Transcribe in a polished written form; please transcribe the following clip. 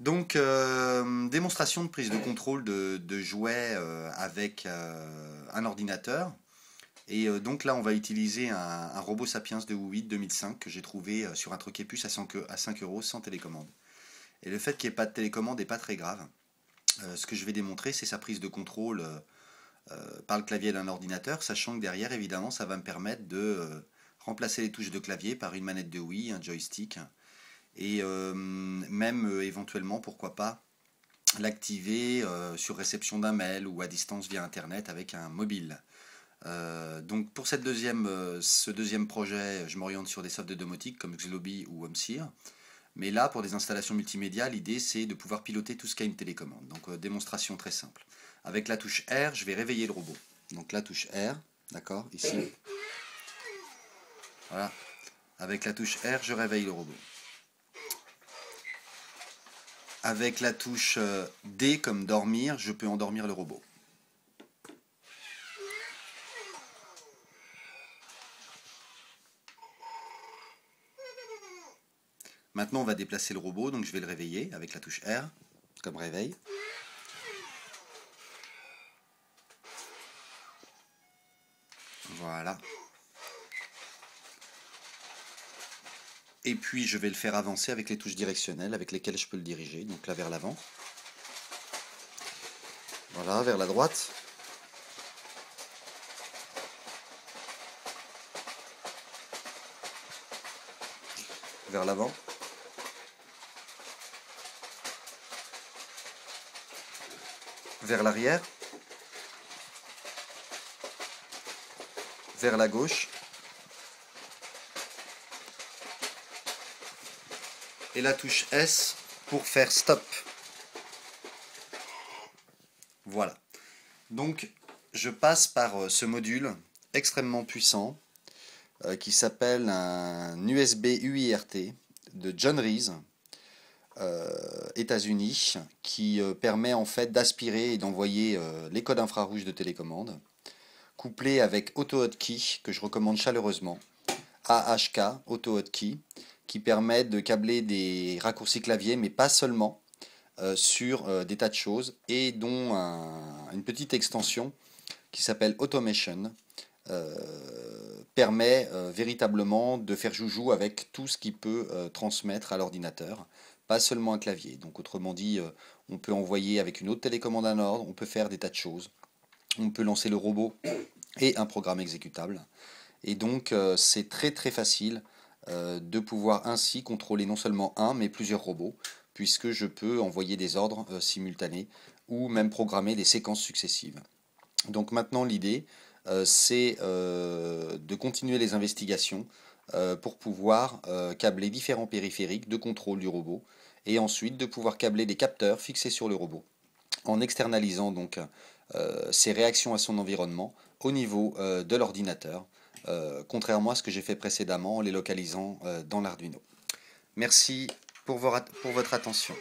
Donc, démonstration de prise de contrôle de jouets avec un ordinateur. Et donc là, on va utiliser un robot Sapiens de Wii 2005 que j'ai trouvé sur un Troquepus à 5 euros sans télécommande. Et le fait qu'il n'y ait pas de télécommande n'est pas très grave. Ce que je vais démontrer, c'est sa prise de contrôle par le clavier d'un ordinateur, sachant que derrière, évidemment, ça va me permettre de remplacer les touches de clavier par une manette de Wii, un joystick, et même éventuellement, pourquoi pas, l'activer sur réception d'un mail ou à distance via Internet avec un mobile. Donc pour ce deuxième projet, je m'oriente sur des softs de domotique comme Xlobby ou Homseer. Mais là, pour des installations multimédia, l'idée c'est de pouvoir piloter tout ce qui a une télécommande. Donc démonstration très simple. Avec la touche R, je vais réveiller le robot. Donc la touche R, d'accord, ici. Voilà. Avec la touche R, je réveille le robot. Avec la touche D comme dormir, je peux endormir le robot. Maintenant, on va déplacer le robot, donc je vais le réveiller avec la touche R, comme réveil. Voilà. Et puis, je vais le faire avancer avec les touches directionnelles avec lesquelles je peux le diriger. Donc là, vers l'avant. Voilà, vers la droite. Vers l'avant. Vers l'arrière. Vers la gauche. Et la touche S pour faire stop. Voilà. Donc, je passe par ce module extrêmement puissant qui s'appelle un USB UIRT de John Rees, États-Unis, qui permet en fait d'aspirer et d'envoyer les codes infrarouges de télécommande, couplé avec AutoHotkey, que je recommande chaleureusement, AHK, AutoHotkey, qui permet de câbler des raccourcis clavier, mais pas seulement, sur des tas de choses, et dont une petite extension qui s'appelle Automation, permet véritablement de faire joujou avec tout ce qui peut transmettre à l'ordinateur, pas seulement un clavier. Donc autrement dit, on peut envoyer avec une autre télécommande un ordre, on peut faire des tas de choses, on peut lancer le robot et un programme exécutable. Et donc c'est très très facile de pouvoir ainsi contrôler non seulement un, mais plusieurs robots, puisque je peux envoyer des ordres simultanés ou même programmer des séquences successives. Donc maintenant l'idée, c'est de continuer les investigations pour pouvoir câbler différents périphériques de contrôle du robot et ensuite de pouvoir câbler des capteurs fixés sur le robot en externalisant donc ses réactions à son environnement au niveau de l'ordinateur, contrairement à ce que j'ai fait précédemment en les localisant dans l'Arduino. Merci pour votre attention.